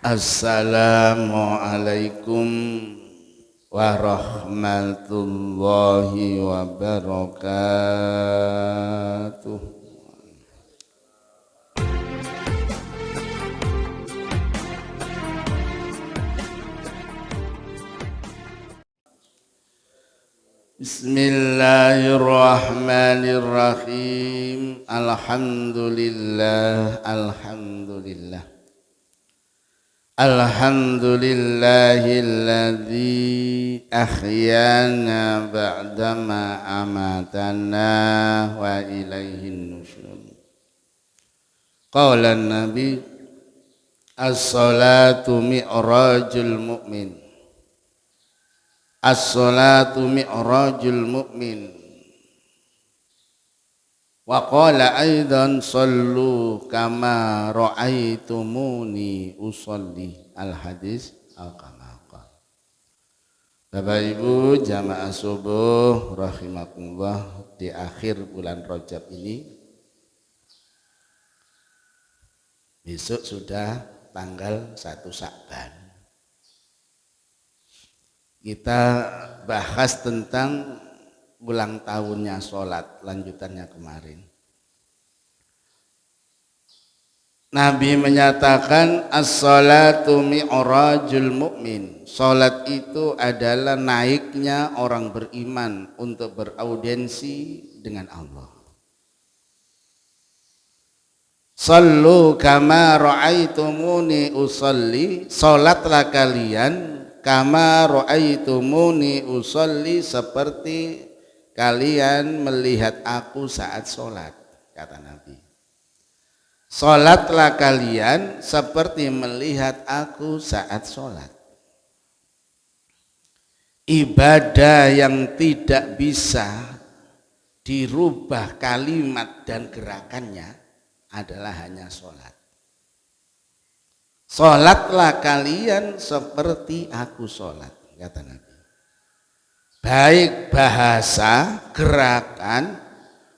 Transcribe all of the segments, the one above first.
Assalamualaikum warahmatullahi wabarakatuh. Bismillahirrahmanirrahim. Alhamdulillah. Alhamdulillahilladzi ahyana ba'dama amatana wa ilaihin nusyur. Qala an-nabi as-salatu mi'rajul mu'min. As-salatu mi'rajul mu'min. Wa qala aidan sallu kama ra'aitumuni usolli. Al-hadis al-qamaqah. Bapak Ibu jamaah subuh rahimakumullah, di akhir bulan Rajab ini, besok sudah tanggal 1 Sya'ban. Kita bahas tentang ulang tahunnya sholat, lanjutannya kemarin. Nabi menyatakan as-salatu mi'rajul mu'min. Sholat itu adalah naiknya orang beriman untuk beraudiensi dengan Allah. Sallu kama ra'aitumuni usolli. Sholatlah kalian kama ra'aitumuni usolli, seperti kalian melihat aku saat sholat, kata Nabi. Sholatlah kalian seperti melihat aku saat sholat. Ibadah yang tidak bisa dirubah kalimat dan gerakannya adalah hanya sholat. Sholatlah kalian seperti aku sholat, kata Nabi. Baik bahasa, gerakan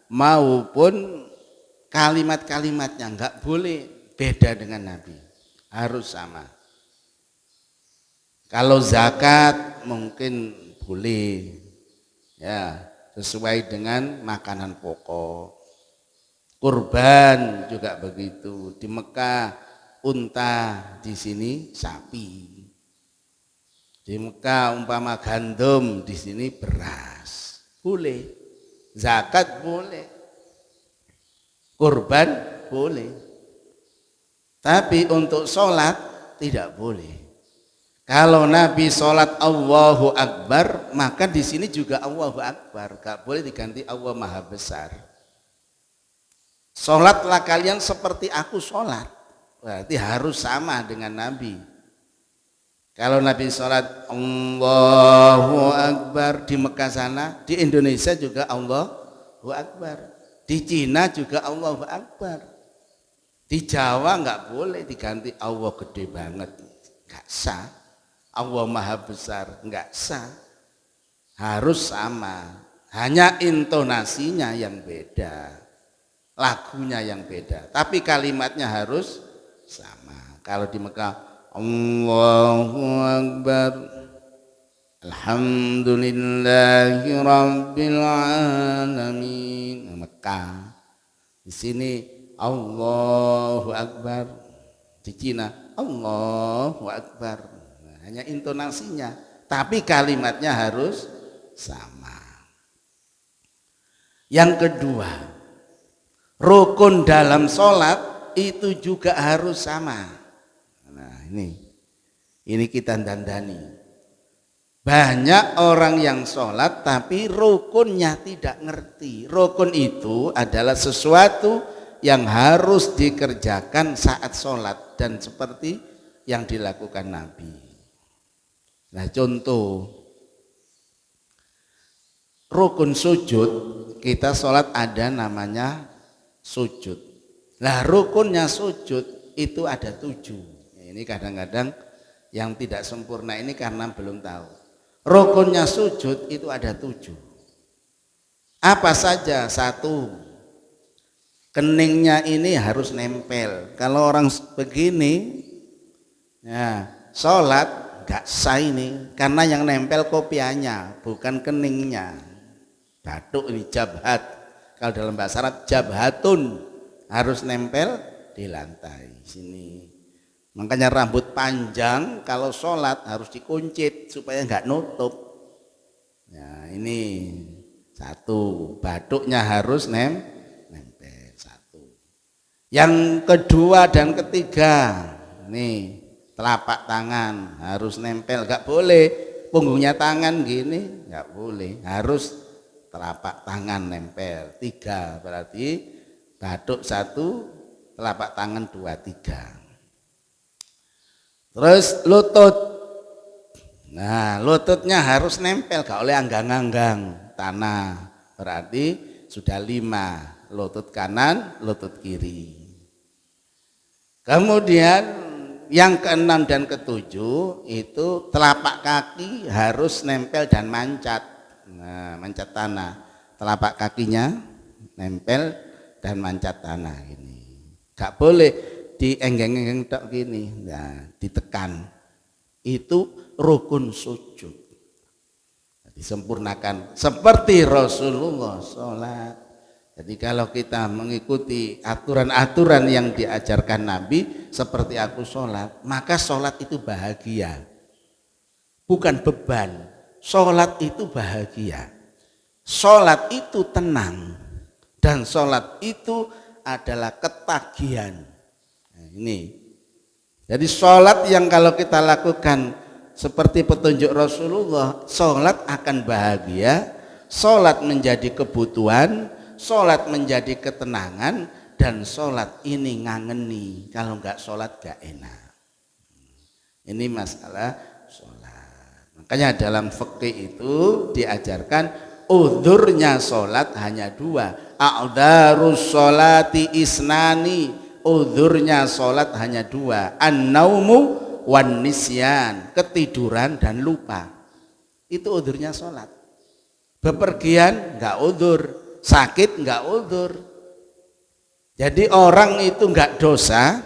maupun kalimat-kalimatnya enggak boleh beda dengan Nabi, harus sama. Kalau zakat mungkin boleh ya, sesuai dengan makanan pokok. Kurban juga begitu. Di Mekah unta, di sini sapi. Di Mekah umpama gandum, di sini beras. Boleh. Zakat boleh. Kurban boleh. Tapi untuk sholat tidak boleh. Kalau Nabi sholat Allahu Akbar, maka di sini juga Allahu Akbar. Gak boleh diganti Allah Maha Besar. Sholatlah kalian seperti aku sholat. Berarti harus sama dengan Nabi. Kalau Nabi sholat Allahu Akbar di Mekah sana, di Indonesia juga Allahu Akbar, di Cina juga Allahu Akbar, di Jawa nggak boleh diganti Allah gede banget, nggak sah. Allah Maha Besar, nggak sah. Harus sama, hanya intonasinya yang beda, lagunya yang beda, tapi kalimatnya harus sama. Kalau di Mekah Allahu Akbar, Alhamdulillahi Rabbil Alamin, Mekah. Di sini Allahu Akbar, di Cina Allahu Akbar. Nah, hanya intonasinya, tapi kalimatnya harus sama. Yang kedua, rukun dalam sholat itu juga harus sama. Nah, ini kita dandani. Banyak orang yang sholat tapi rukunnya tidak ngerti. Rukun itu adalah sesuatu yang harus dikerjakan saat sholat dan seperti yang dilakukan Nabi. Nah, contoh rukun sujud, kita sholat ada namanya sujud. Nah, rukunnya sujud itu ada 7. Ini kadang-kadang yang tidak sempurna ini karena belum tahu. Rukunnya sujud itu ada 7. Apa saja? 1, keningnya ini harus nempel. Kalau orang begini Ya, sholat nggak sah ini karena yang nempel kopiahnya bukan keningnya. Batuk ini jabhat, kalau dalam bahasa Arab jabhatun, harus nempel di lantai sini. Makanya rambut panjang kalau sholat harus dikuncit supaya nggak nutup. Ya, ini satu, batuknya harus nempel satu. Yang kedua dan ketiga, nih telapak tangan harus nempel, nggak boleh punggungnya tangan gini, nggak boleh, harus telapak tangan nempel. Tiga berarti batuk satu, telapak tangan dua, tiga. Terus lutut, nah lututnya harus nempel, gak oleh anggang-anggang tanah, berarti sudah 5, lutut kanan, lutut kiri. Kemudian yang keenam dan ketujuh itu telapak kaki harus nempel dan mancat. Nah, mancat tanah, telapak kakinya nempel dan mancat tanah ini. Gak boleh dienggeng-enggeng tok gini. Nah, ditekan. Itu rukun sujud. Disempurnakan seperti Rasulullah sholat. Jadi kalau kita mengikuti aturan-aturan yang diajarkan Nabi seperti aku sholat, maka sholat itu bahagia, bukan beban. Sholat itu bahagia, sholat itu tenang, dan sholat itu adalah ketagihan. Nah, ini jadi sholat yang kalau kita lakukan seperti petunjuk Rasulullah, sholat akan bahagia, sholat menjadi kebutuhan, sholat menjadi ketenangan, dan sholat ini ngangeni. Kalau nggak sholat nggak enak. Ini masalah sholat. Makanya dalam fikih itu diajarkan udhurnya sholat hanya 2. A'dharus sholati isnani, udhurnya sholat hanya 2. An-naumu wan nisyan, ketiduran dan lupa. Itu udhurnya sholat. Bepergian nggak udhur, sakit nggak udhur. Jadi orang itu nggak dosa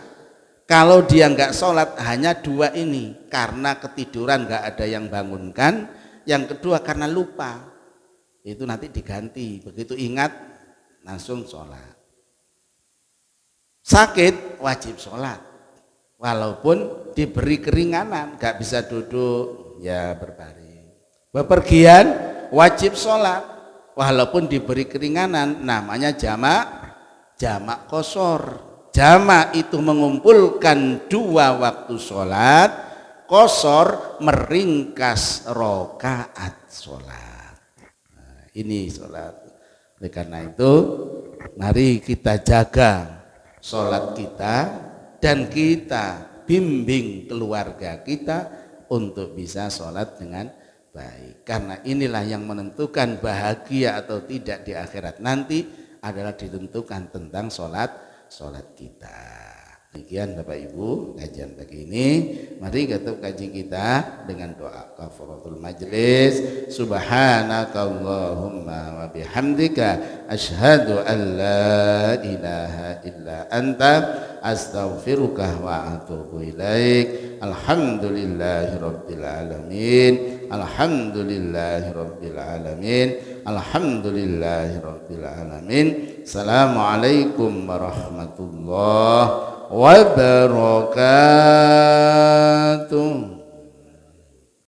kalau dia nggak sholat hanya 2 ini, karena ketiduran nggak ada yang bangunkan, yang kedua karena lupa. Itu nanti diganti, begitu ingat langsung sholat. Sakit wajib sholat, walaupun diberi keringanan, nggak bisa duduk ya berbaring. Bepergian wajib sholat, walaupun diberi keringanan, namanya jamak qashar. Jamak itu mengumpulkan 2 waktu sholat, qashar meringkas rakaat sholat. Nah, ini sholat. Oleh karena itu mari kita jaga sholat kita, dan kita bimbing keluarga kita untuk bisa sholat dengan baik. Karena inilah yang menentukan bahagia atau tidak di akhirat nanti adalah ditentukan tentang sholat kita. Demikian Bapak Ibu kajian pagi ini. Mari kita kaji kita dengan doa kafaratul majlis. Subhanakallahumma wa bihamdika asyhadu an la ilaha illa anta astaghfiruka wa atubu ilaik. Alhamdulillahi rabbil alamin. Alhamdulillahi rabbil alamin. Alhamdulillahi rabbil alamin. Assalamualaikum warahmatullahi wabarakatuh.